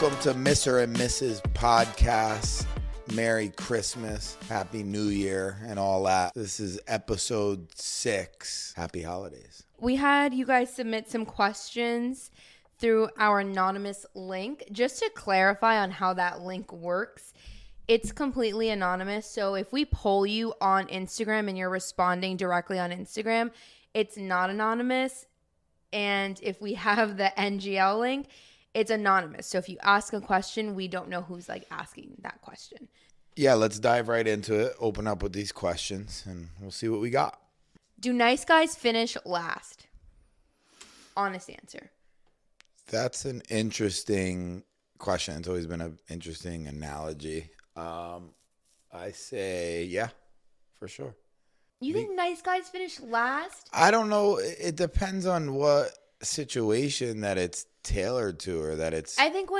Welcome to Mr. and Mrs. Podcast. Merry Christmas, Happy New Year, and all that. This is episode 6. Happy holidays. We had you guys submit some questions through our anonymous link. Just to clarify on how that link works, it's completely anonymous. So if we poll you on Instagram and you're responding directly on Instagram, it's not anonymous. And if we have the NGL link, it's anonymous. So if you ask a question, we don't know who's asking that question. Yeah, let's dive right into it. Open up with these questions and we'll see what we got. Do nice guys finish last? Honest answer. That's an interesting question. It's always been an interesting analogy. I say, yeah, for sure. You think nice guys finish last? I don't know. It depends on what situation that it's tailored to, or that it's. I think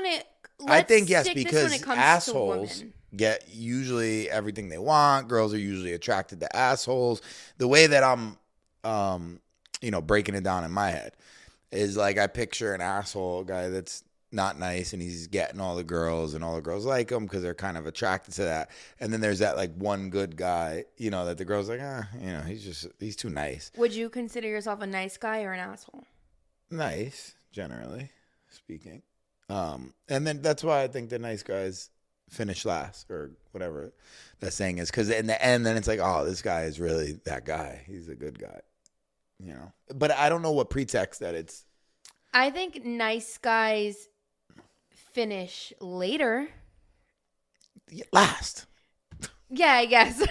yes, because assholes get usually everything they want. Girls are usually attracted to assholes. The way that I'm, breaking it down in my head is I picture an asshole guy that's not nice, and he's getting all the girls, and all the girls like him because they're kind of attracted to that. And then there's that one good guy, that the girls he's too nice. Would you consider yourself a nice guy or an asshole? Nice, generally speaking. And then that's why I think the nice guys finish last, or whatever that saying is, because in the end, then it's oh, this guy is really that guy. He's a good guy, But I don't know what pretext that it's. I think nice guys finish later. Last. Yeah, I guess.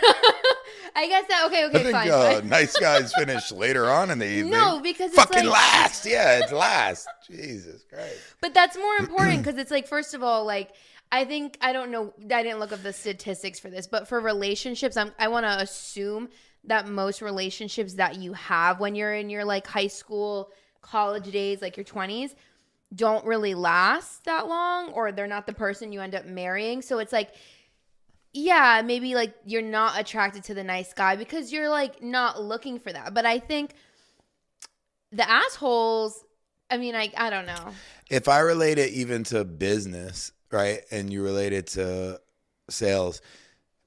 I guess that, okay, I think, nice guys finish later on in the evening. No, because it's last. Yeah, it's last. Jesus Christ. But that's more important because it's first of all, I think, I don't know, I didn't look up the statistics for this, but for relationships, I want to assume that most relationships that you have when you're in your high school, college days, your 20s, don't really last that long, or they're not the person you end up marrying. So it's yeah, maybe you're not attracted to the nice guy because you're not looking for that. But I think the assholes, I don't know. If I relate it even to business, right, and you relate it to sales,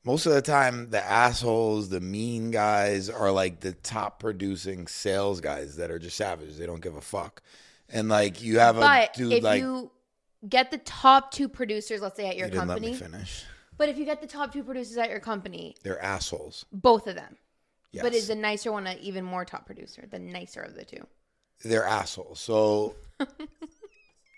most of the time the assholes, the mean guys are the top producing sales guys that are just savages. They don't give a fuck. And you have a dude if you get the top 2 producers, let's say at your company. Let me finish. But if you get the top 2 producers at your company, they're assholes. Both of them. Yes. But is the nicer one an even more top producer? The nicer of the 2? They're assholes. So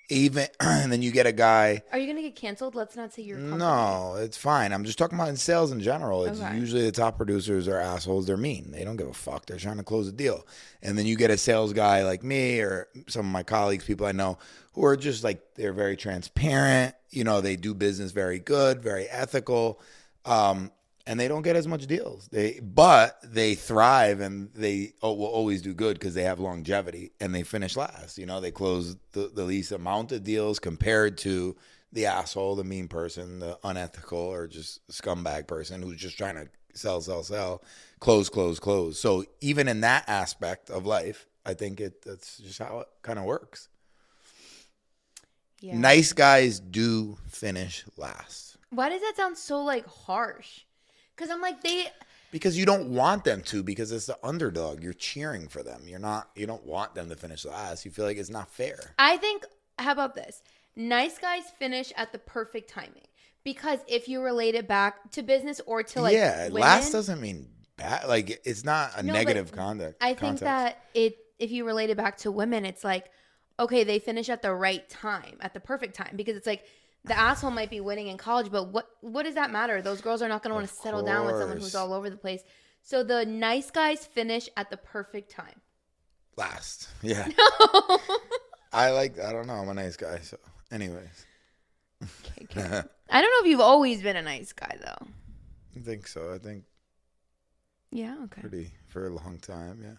even, and then you get a guy. Are you going to get canceled? Let's not say your company. No, it's fine. I'm just talking about in sales in general. It's okay. Usually the top producers are assholes. They're mean. They don't give a fuck. They're trying to close a deal. And then you get a sales guy like me, or some of my colleagues, people I know, who are just they're very transparent. They do business very good, very ethical. And they don't get as much deals. But they thrive, and they will always do good because they have longevity, and they finish last. They close the least amount of deals compared to the asshole, the mean person, the unethical, or just scumbag person who's just trying to sell, close. So even in that aspect of life, I think that's just how it kind of works. Yeah. Nice guys do finish last. Why does that sound so harsh? Because I'm because you don't want them to, because it's the underdog. You're cheering for them. You don't want them to finish last. You feel like it's not fair. I think, how about this? Nice guys finish at the perfect timing. Because if you relate it back to business or to women, last doesn't mean bad. It's not a negative context. I think that if you relate it back to women, it's okay, they finish at the right time, at the perfect time. Because it's the asshole might be winning in college, but what does that matter? Those girls are not going to want to settle down with someone who's all over the place. So the nice guys finish at the perfect time. Last. Yeah. No. I don't know. I'm a nice guy. So anyways. Okay. I don't know if you've always been a nice guy, though. I think so. I think. Yeah, okay. For a long time, yeah.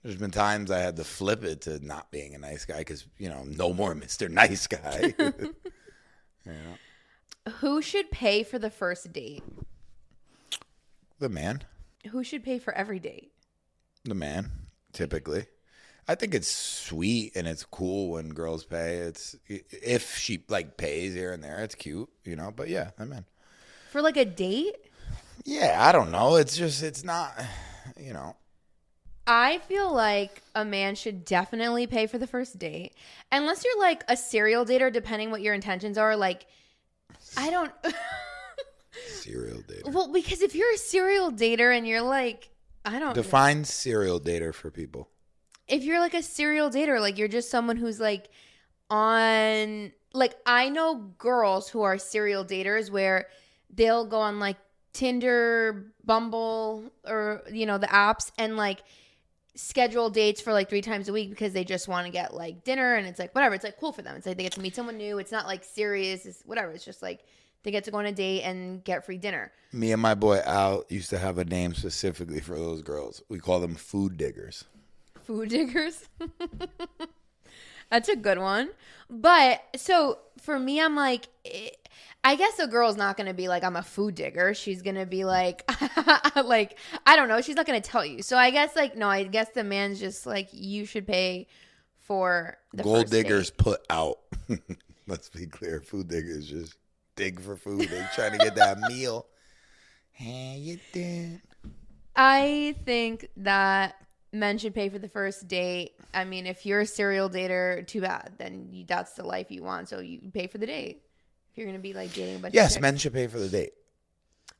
There's been times I had to flip it to not being a nice guy because, no more Mr. Nice Guy. Who should pay for the first date? The man. Who should pay for every date? The man, typically. I think it's sweet and it's cool when girls pay. It's if she like pays here and there, it's cute, you know. But yeah, I'm in. For like a date? Yeah, I don't know. It's not, you know. I feel like a man should definitely pay for the first date. Unless you're like a serial dater, depending what your intentions are. Like, I don't. Serial dater. Well, because if you're a serial dater and you're like, I don't. Define serial dater for people. If you're like a serial dater, like you're just someone who's like on. Like, I know girls who are serial daters where they'll go on like Tinder, Bumble, or, you know, the apps and like schedule dates for like 3 times a week because they just want to get like dinner, and it's like whatever, it's like cool for them. It's like they get to meet someone new. It's not like serious, it's whatever. It's just like they get to go on a date and get free dinner. Me and my boy Al used to have a name specifically for those girls. We call them food diggers. Food diggers. That's a good one. But so for me, I'm like, I guess a girl's not going to be like, I'm a food digger. She's going to be like, like, I don't know. She's not going to tell you. So I guess like, no, I guess the man's just like, you should pay for the Gold first diggers date. put out. Let's be clear. Food diggers just dig for food. They're trying to get that meal. How you doing? I think that men should pay for the first date. I mean, if you're a serial dater, too bad. Then that's the life you want. So you pay for the date. If you're going to be like dating a bunch of Yes, chicks. men should pay for the date.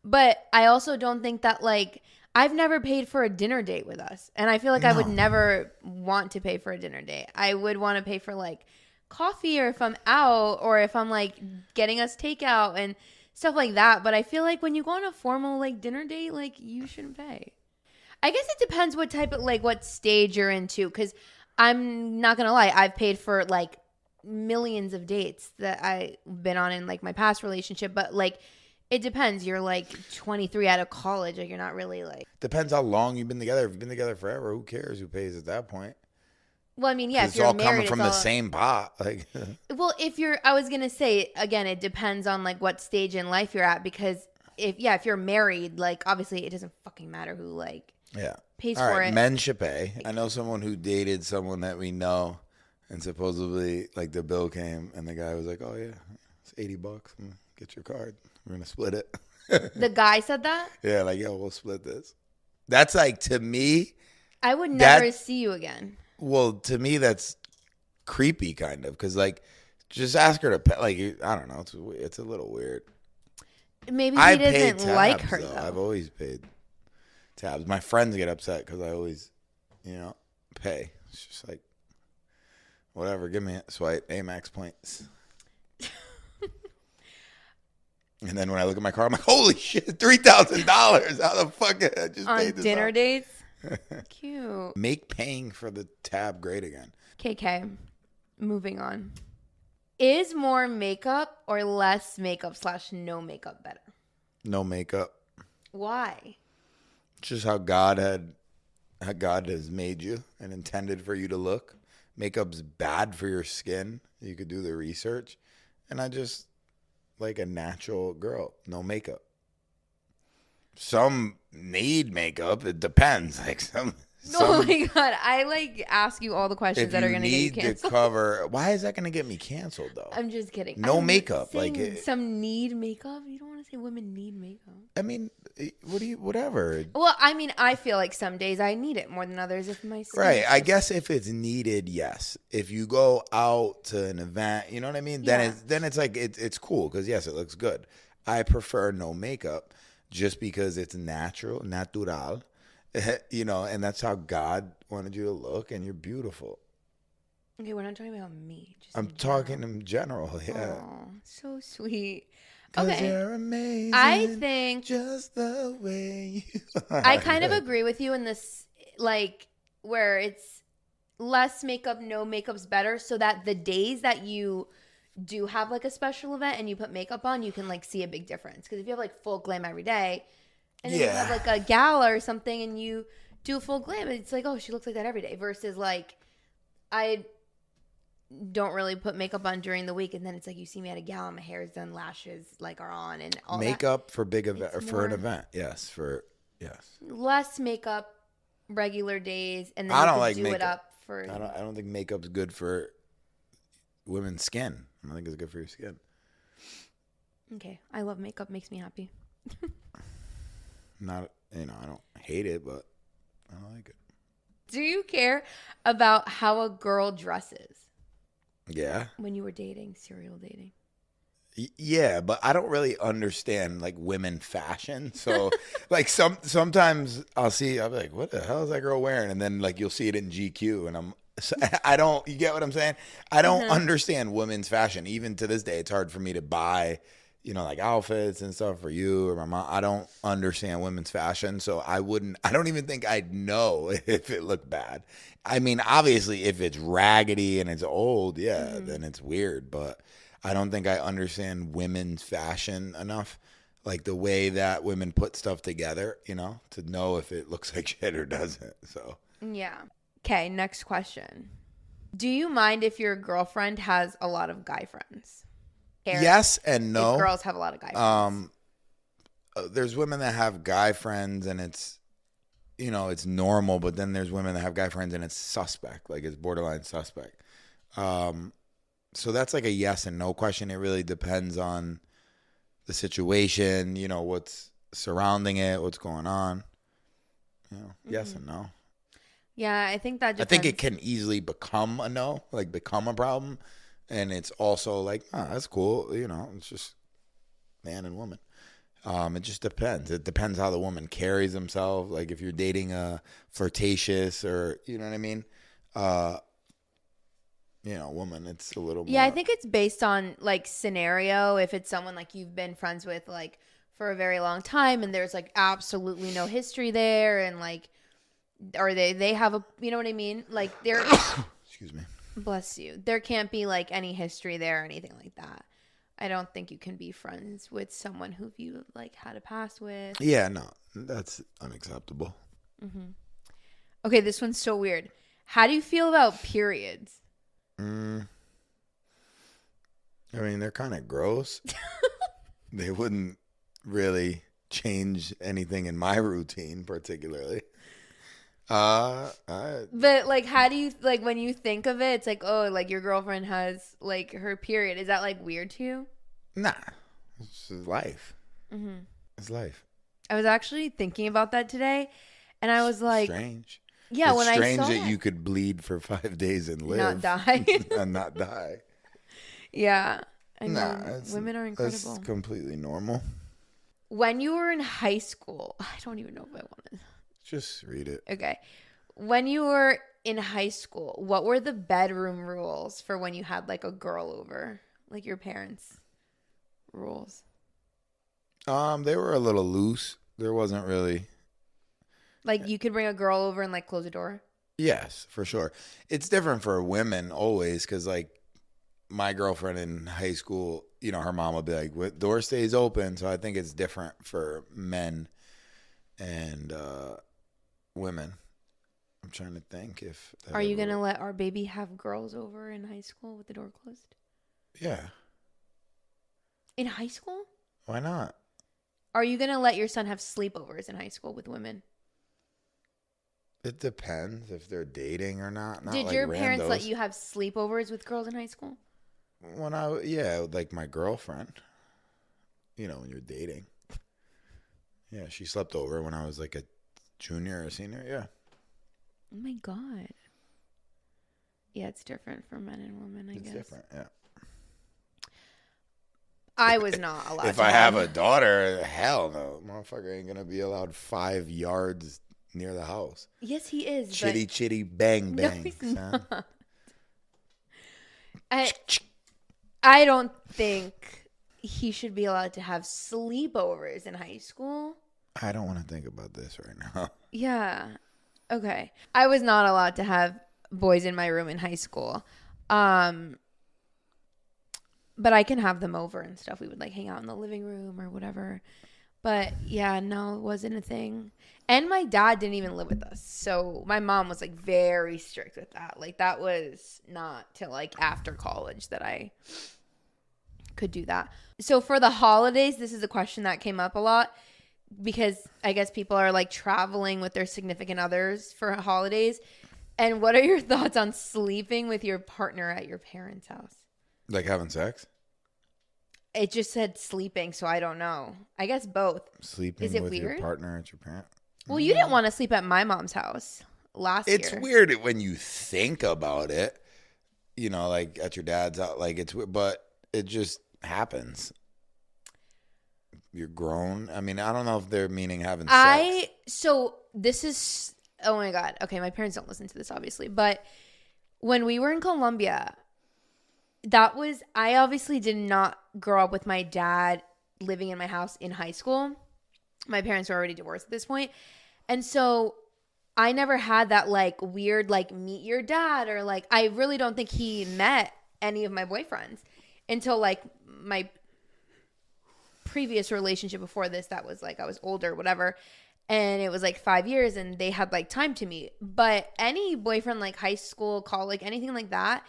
But I also don't think that like, I've never paid for a dinner date with us. And I feel like I would never want to pay for a dinner date. I would want to pay for like coffee, or if I'm out, or if I'm like getting us takeout and stuff like that. But I feel like when you go on a formal like dinner date, like you shouldn't pay. I guess it depends what type of like what stage you're into, because I'm not gonna lie, I've paid for like millions of dates that I've been on in like my past relationship, but like it depends. You're like 23 out of college, like you're not really like. Depends how long you've been together. If you've been together forever, who cares who pays at that point? Well, I mean, yeah, if It's you're all married, coming from the all, same pot. Like, well, if you're, I was gonna say again, it depends on like what stage in life you're at, because if you're married, like obviously it doesn't fucking matter who like yeah, pays all for right, it. men should pay. I know someone who dated someone that we know, and supposedly like the bill came, and the guy was like, "Oh yeah, it's $80. Get your card. We're gonna split it." The guy said that? Yeah, like, yo, we'll split this. That's like, to me, I would never see you again. well, to me, that's creepy kind of, because like, just ask her to pay. Like, I don't know, it's a little weird. Maybe I he pay doesn't like tabs, her though. though. I've always paid tabs. My friends get upset because I always, pay. It's just like, whatever, give me a swipe, Amex points. And then when I look at my car, I'm like, holy shit, $3,000. How the fuck did I just On paid this dinner off? dates? Cute. Make paying for the tab great again. KK, moving on. Is more makeup or less makeup / no makeup better? No makeup. Why? It's just how God has made you and intended for you to look. Makeup's bad for your skin. You could do the research. And I just like a natural girl, no makeup. Some need makeup. It depends. Like Oh my god! I like ask you all the questions if that are you going to get you need to canceled. cover, why is that going to get me canceled though? I'm just kidding. No I'm makeup, saying like some need makeup. You don't want to say women need makeup. I mean, whatever. Well, I mean, I feel like some days I need it more than others if my skin Right. is I just- guess if it's needed, yes. If you go out to an event, you know what I mean? Then Yeah. it's like it's cool because yes, it looks good. I prefer no makeup just because it's natural, and that's how God wanted you to look, and you're beautiful. Okay, we're not talking about me. Just I'm in general. talking in general, yeah. Aw, so sweet. 'Cause Okay. you're amazing. I think just the way you are. I kind of agree with you in this, like, where it's less makeup, no makeup's better, so that the days that you do have like a special event and you put makeup on, you can like see a big difference. Because if you have like full glam every day, and then you have like a gala or something and you do a full glam, it's like, oh, she looks like that every day. Versus like, I don't really put makeup on during the week, and then it's like you see me at a gala, my hair is done, lashes like are on, and all makeup for big event or It's for an more- event. Yes, that. Less makeup regular days, and then I you don't can like do makeup. it up for. I don't think makeup's good for women's skin. I don't think it's good for your skin. Okay, I love makeup. Makes me happy. Not, I don't hate it, but I don't like it. Do you care about how a girl dresses? Yeah. When you were dating, serial dating. Yeah, but I don't really understand like women fashion. So like sometimes I'll be like, what the hell is that girl wearing? And then like you'll see it in GQ and I don't, you get what I'm saying? I don't understand women's fashion. Even to this day, it's hard for me to buy, like outfits and stuff for you or my mom. I don't understand women's fashion. So I don't even think I'd know if it looked bad. I mean, obviously if it's raggedy and it's old, then it's weird, but I don't think I understand women's fashion enough, like the way that women put stuff together, to know if it looks like shit or doesn't. So yeah. Okay, next question. Do you mind if your girlfriend has a lot of guy friends? Yes and no. If girls have a lot of guy friends. There's women that have guy friends and it's, it's normal, but then there's women that have guy friends and it's suspect, like it's borderline suspect. So that's like a yes and no question. It really depends on the situation, what's surrounding it, what's going on. Yes and no. Yeah, I think that depends. I think it can easily become a no, like become a problem. And it's also like, that's cool. It's just man and woman. It just depends. It depends how the woman carries themselves. Like if you're dating a flirtatious or, you know what I mean? Woman, it's a little more. Yeah, I think it's based on like scenario. If it's someone like you've been friends with like for a very long time and there's like absolutely no history there and like, or they have a, you know what I mean? Like they're, excuse me. Bless you. There can't be like any history there or anything like that. I don't think you can be friends with someone who you like had a past with. Yeah, no, that's unacceptable. Mm-hmm. Okay, this one's so weird. How do you feel about periods? I mean, they're kind of gross. They wouldn't really change anything in my routine, particularly. But like, how do you like when you think of it? It's like, oh, like your girlfriend has like her period. Is that like weird to you? Nah, it's life. Mm-hmm. It's life. I was actually thinking about that today, and I was like, strange. Yeah, it's when I saw strange that you could bleed for 5 days and live, not die, and not die. Yeah, I know. Women are incredible. That's completely normal. When you were in high school, I don't even know if I want to. Just read it. Okay. When you were in high school, what were the bedroom rules for when you had like a girl over? Like your parents' rules? They were a little loose. There wasn't really. Like you could bring a girl over and like close the door? Yes, for sure. It's different for women always because like my girlfriend in high school, her mom would be like, "What door stays open?" So I think it's different for men and women. I'm trying to think if. Are you going to let our baby have girls over in high school with the door closed? Yeah. In high school? Why not? Are you going to let your son have sleepovers in high school with women? It depends if they're dating or not. Not Did like your parents randos. let you have sleepovers with girls in high school? Like my girlfriend. When you're dating. Yeah, she slept over when I was like a junior or senior. Yeah. Oh my God. Yeah, it's different for men and women, I guess. It's different, yeah. I was not allowed if I have a daughter, hell no. Motherfucker ain't going to be allowed 5 yards near the house. Yes, he is. Chitty, chitty, bang, bang. No, he's not. I don't think he should be allowed to have sleepovers in high school. I don't want to think about this right now. Yeah. Okay. I was not allowed to have boys in my room in high school. But I can have them over and stuff. We would like hang out in the living room or whatever. But yeah, no, it wasn't a thing. And my dad didn't even live with us. So my mom was like very strict with that. Like that was not till like after college that I could do that. So for the holidays, this is a question that came up a lot because I guess people are like traveling with their significant others for holidays. And what are your thoughts on sleeping with your partner at your parents' house? Like having sex? It just said sleeping, so I don't know. I guess both. Sleeping Is it with your weird? partner at your parent? Well, you didn't want to sleep at my mom's house last It's year. weird when you think about it, you know, like at your dad's house, like it's weird, but it just happens. You're grown. I mean, I don't know if they're meaning having sex. So this is, oh my God. Okay, my parents don't listen to this, obviously. But when we were in Colombia, I obviously did not grow up with my dad living in my house in high school. My parents were already divorced at this point. And so I never had that like weird, like meet your dad, or like, I really don't think he met any of my boyfriends until like my previous relationship before this. That was like, I was older, whatever. And it was like 5 years and they had like time to meet. But any boyfriend, like high school, college, anything like that,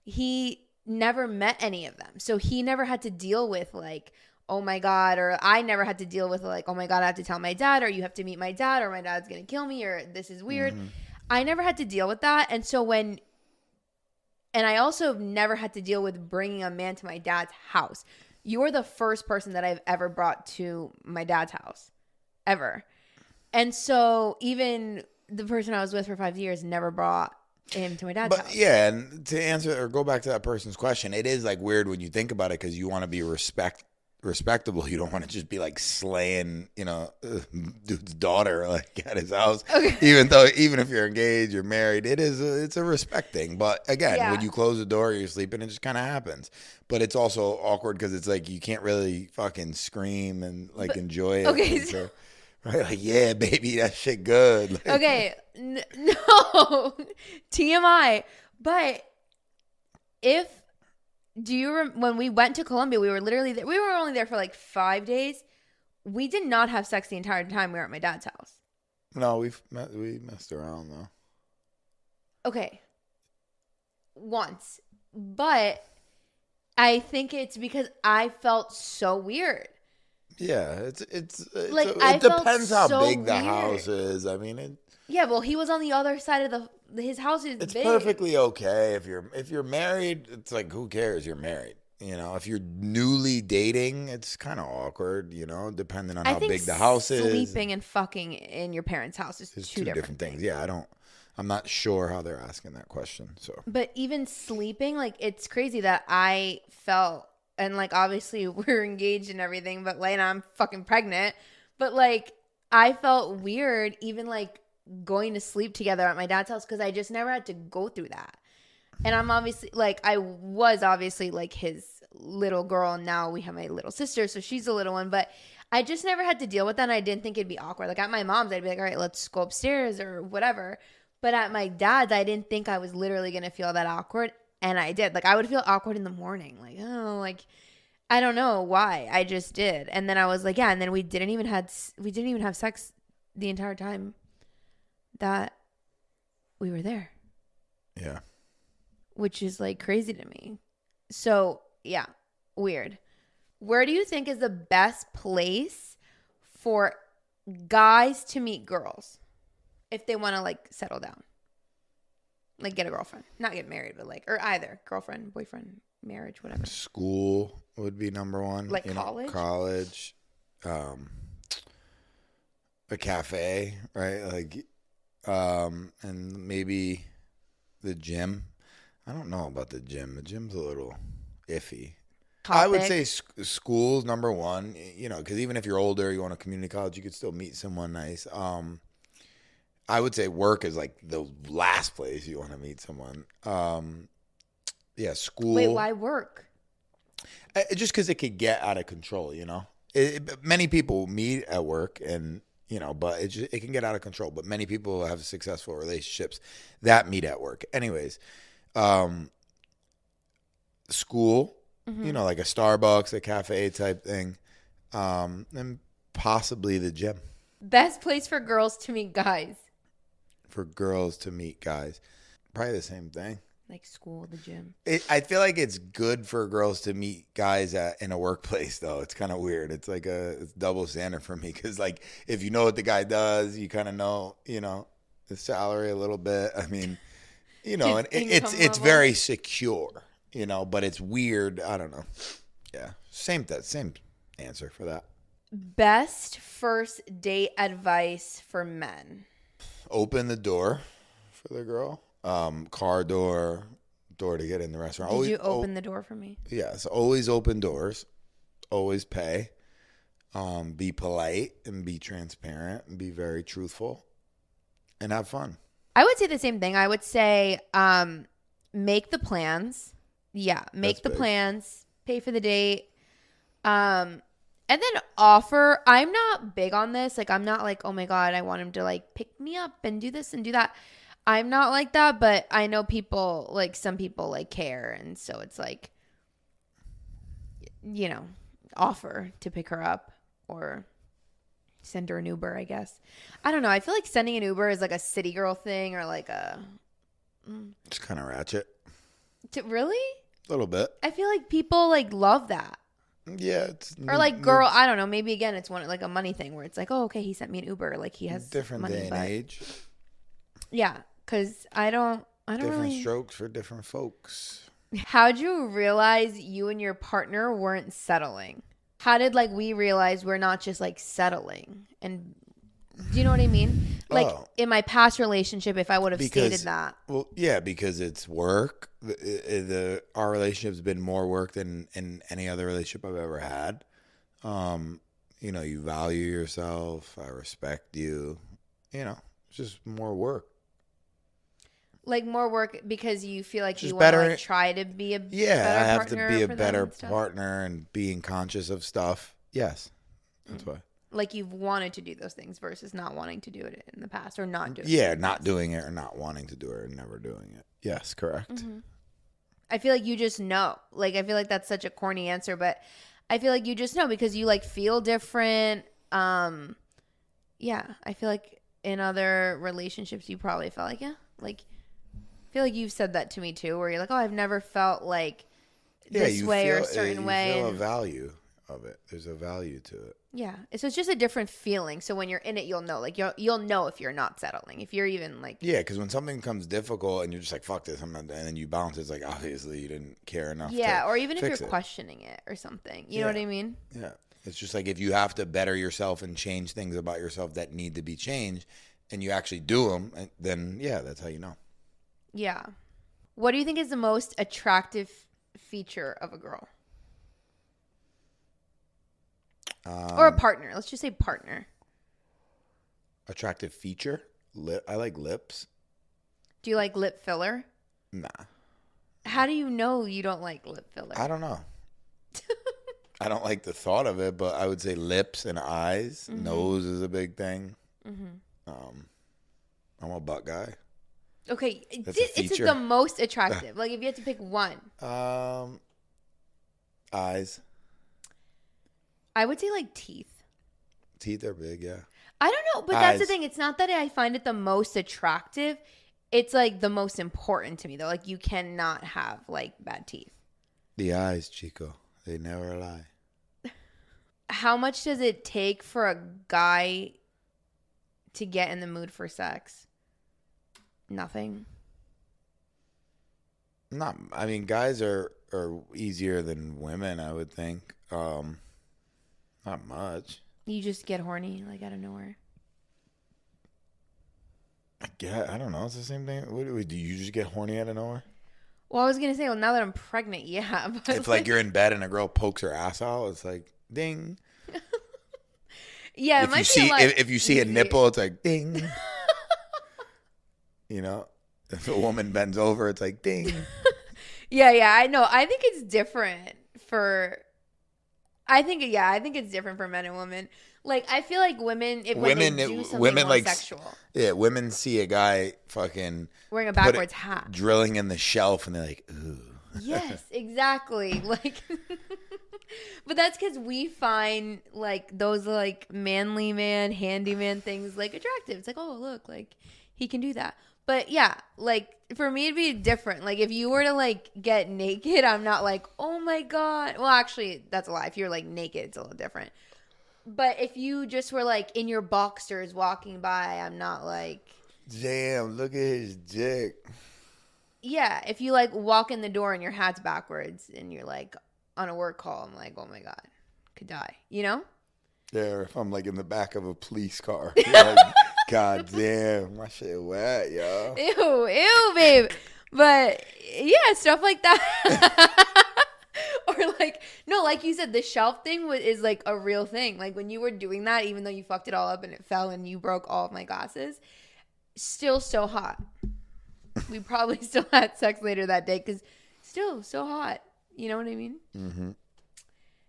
he never met any of them. So he never had to deal with like, oh my God, or I never had to deal with like, oh my God, I have to tell my dad, or you have to meet my dad, or my dad's going to kill me, or this is weird. Mm-hmm. I never had to deal with that. And so and I also never had to deal with bringing a man to my dad's house. You're the first person that I've ever brought to my dad's house, ever. And so even the person I was with for 5 years never brought him to my dad's house. Yeah, and to answer or go back to that person's question, it is like weird when you think about it because you want to be respectable. You don't want to just be like slaying, you know, dude's daughter like at his house. Okay. Even if you're engaged, you're married, it's a respect thing. But again, when you close the door, you're sleeping, it just kind of happens. But it's also awkward because it's like you can't really fucking scream and like enjoy it. Okay, right? Like, yeah, baby, that shit good. Like, okay, no, TMI. But when we went to Colombia, we were literally there, we were only there for like 5 days. We did not have sex the entire time we were at my dad's house. No, we messed around though. Okay, once, but I think it's because I felt so weird. Yeah, it's like it depends how so big the weird. house is. I mean, yeah. Well, he was on the other side of his house is it's big. perfectly okay if you're married. It's like who cares? You're married. You know, if you're newly dating, it's kind of awkward. You know, depending on how big the house is. Sleeping and fucking in your parents' house is two different things. Yeah, I'm not sure how they're asking that question. So, but even sleeping, like it's crazy that I felt. And, like, obviously, we're engaged and everything, but, like, I'm fucking pregnant. But, like, I felt weird even, like, going to sleep together at my dad's house because I just never had to go through that. And I'm obviously, like, I was obviously, like, his little girl. And now we have my little sister, so she's a little one. But I just never had to deal with that, and I didn't think it'd be awkward. Like, at my mom's, I'd be like, all right, let's go upstairs or whatever. But at my dad's, I didn't think I was literally going to feel that awkward. And I did. Like, I would feel awkward in the morning. Like, oh, like, I don't know why. I just did. And then I was like, yeah. And then we didn't even have sex the entire time that we were there. Yeah. Which is, like, crazy to me. So, yeah. Weird. Where do you think is the best place for guys to meet girls if they want to, like, settle down? Like, get a girlfriend. Not get married, but, like, or either. Girlfriend, boyfriend, marriage, whatever. School would be number one. Like college? College. A cafe, right? Like, and maybe the gym. I don't know about the gym. The gym's a little iffy. Topic. I would say school's number one, you know, because even if you're older, you want to community college, you could still meet someone nice. I would say work is like the last place you want to meet someone. Yeah, school. Wait, why work? Just because it could get out of control, you know. Many people meet at work, and you know, but it can get out of control. But many people have successful relationships that meet at work. Anyways, school, you know, like a Starbucks, a cafe type thing, and possibly the gym. Best place for girls to meet guys. For girls to meet guys, probably the same thing. Like school, the gym. I feel like it's good for girls to meet guys in a workplace, though. It's kind of weird. It's like it's double standard for me because, like, if you know what the guy does, you kind of know, you know, the salary a little bit. I mean, you know, and it's Income level. very secure, you know, but it's weird. I don't know. Yeah, same answer for that. Best first date advice for men. Open the door for the girl. Car door, door to get in the restaurant. Did you open the door for me? Yes, always open doors. Always pay. Be polite and be transparent and be very truthful and have fun. I would say the same thing. I would say make the plans. Yeah, make the plans. Pay for the date. And then offer. I'm not big on this. Like, I'm not like, oh my God, I want him to like pick me up and do this and do that. I'm not like that, but I know people, like some people like care. And so it's like, you know, offer to pick her up or send her an Uber, I guess. I don't know. I feel like sending an Uber is like a city girl thing or like a... It's kind of ratchet. Really? A little bit. I feel like people like love that. Yeah, it's or like girl, I don't know. Maybe again, it's one like a money thing where it's like, oh, okay, he sent me an Uber, like he has different money, day and age. Yeah, because I don't Different really. strokes for different folks. How'd you realize you and your partner weren't settling? How did like we realize we're not just like settling? And do you know what I mean? Like in my past relationship, if I would have stated that. Well, yeah, because it's work. Our relationship's been more work than in any other relationship I've ever had. You know, you value yourself. I respect you. You know, it's just more work. Like more work because you feel like just you want to like try to be a better partner. I have to be a better partner and being conscious of stuff. Yes, that's why. Like you've wanted to do those things versus not wanting to do it in the past or not doing it. Yeah, not doing it or not wanting to do it or never doing it. Yes, correct. Mm-hmm. I feel like you just know. Like I feel like that's such a corny answer, but I feel like you just know because you like feel different. Yeah, I feel like in other relationships you probably felt like, yeah, like I feel like you've said that to me too, where you're like, oh, I've never felt like this way or a certain way. You feel a value of it. There's a value to it. Yeah. So it's just a different feeling. So when you're in it, you'll know. Like you'll know if you're not settling. If you're even like... Yeah, because when something becomes difficult and you're just like, fuck this, and then you bounce, it's like, obviously you didn't care enough Yeah, or even if you're it. questioning it or something. You know what I mean? Yeah. It's just like if you have to better yourself and change things about yourself that need to be changed and you actually do them, then yeah, that's how you know. Yeah. What do you think is the most attractive feature of a girl? Or a partner. Let's just say partner. Attractive feature? I like lips. Do you like lip filler? Nah. How do you know you don't like lip filler? I don't know. I don't like the thought of it, but I would say lips and eyes. Mm-hmm. Nose is a big thing. Mm-hmm. I'm a butt guy. Okay. It's the most attractive. Like if you had to pick one. Eyes. I would say like teeth. Teeth are big, yeah. I don't know, but that's the thing. It's not that I find it the most attractive. It's like the most important to me, though. Like you cannot have like bad teeth. The eyes, Chico. They never lie. How much does it take for a guy to get in the mood for sex? Nothing. I mean, guys are easier than women, I would think. Not much. You just get horny, like, out of nowhere. I don't know. It's the same thing. Do you just get horny out of nowhere? Well, I was going to say, well, now that I'm pregnant, yeah. But it's like you're in bed and a girl pokes her ass out. It's like, ding. Yeah, if you see a nipple, it's like, ding. You know? If a woman bends over, it's like, ding. Yeah, I know. I think it's different for... I think it's different for men and women. Like, I feel like women do something more sexual. Yeah, women see a guy fucking... wearing a backwards hat. Drilling in the shelf, and they're like, ooh. Yes, exactly. Like, but that's because we find, like, those, like, manly man, handyman things, like, attractive. It's like, oh, look, like, he can do that. But, yeah, like, for me, it'd be different. Like, if you were to, like, get naked, I'm not like, oh, my God. Well, actually, that's a lie. If you're, like, naked, it's a little different. But if you just were, like, in your boxers walking by, I'm not, like... Damn, look at his dick. Yeah, if you like walk in the door and your hat's backwards and you're like on a work call, I'm like, oh my God, could die, you know? Yeah, if I'm like in the back of a police car. Like, God damn, my shit wet, yo. Ew, babe. But yeah, stuff like that. Or like, no, like you said, the shelf thing is like a real thing. Like when you were doing that, even though you fucked it all up and it fell and you broke all of my glasses, still so hot. We probably still had sex later that day because still so hot. You know what I mean? Mm-hmm.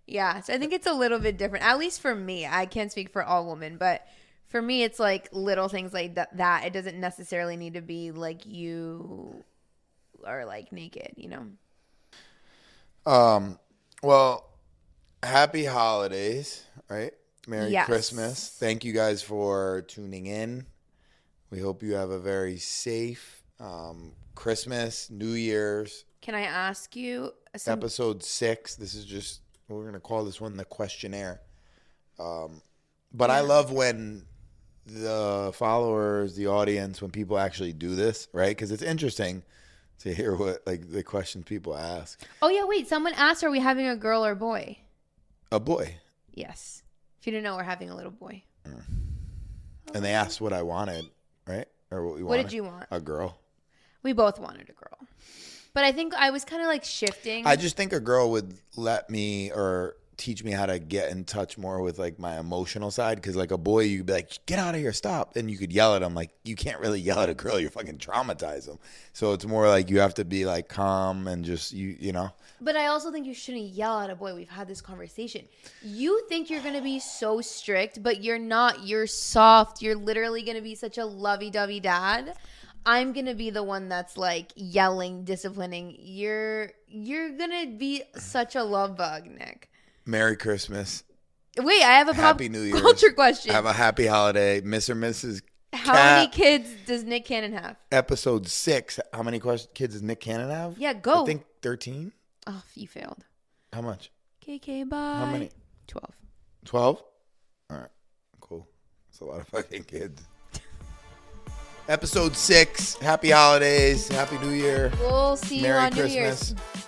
Yeah, so I think it's a little bit different. At least for me. I can't speak for all women, but for me, it's like little things like that. It doesn't necessarily need to be like you are like naked, you know? Well, happy holidays, right? Merry Yes. Christmas. Thank you guys for tuning in. We hope you have a very safe Christmas, New Year's. Can I ask you Episode 6. This is just, we're going to call this one the questionnaire. But I love when the followers, the audience, when people actually do this, right? Because it's interesting to hear what like the questions people ask. Oh, yeah, wait. Someone asked, are we having a girl or boy? A boy. Yes. If you didn't know, we're having a little boy. And they asked what I wanted, right? Or what we wanted. What did you want? A girl. We both wanted a girl. But I think I was kind of like shifting. I just think a girl would let me or teach me how to get in touch more with like my emotional side. Because like a boy, you could be like, get out of here, stop. And you could yell at them. Like you can't really yell at a girl. You're fucking traumatize them. So it's more like you have to be like calm and just, you know. But I also think you shouldn't yell at a boy. We've had this conversation. You think you're going to be so strict, but you're not. You're soft. You're literally going to be such a lovey-dovey dad. I'm going to be the one that's like yelling, disciplining. You're going to be such a love bug, Nick. Merry Christmas. Wait, I have a Happy New Year's. culture question. Have a happy holiday. Mr. and Mrs. How Cat. many kids does Nick Cannon have? Episode 6. How many kids does Nick Cannon have? Yeah, go. I think 13. Oh, you failed. How much? KK, bye. How many? 12. 12? All right. Cool. That's a lot of fucking kids. Episode 6. Happy holidays. Happy New Year. We'll see you Merry on New Christmas. Year's.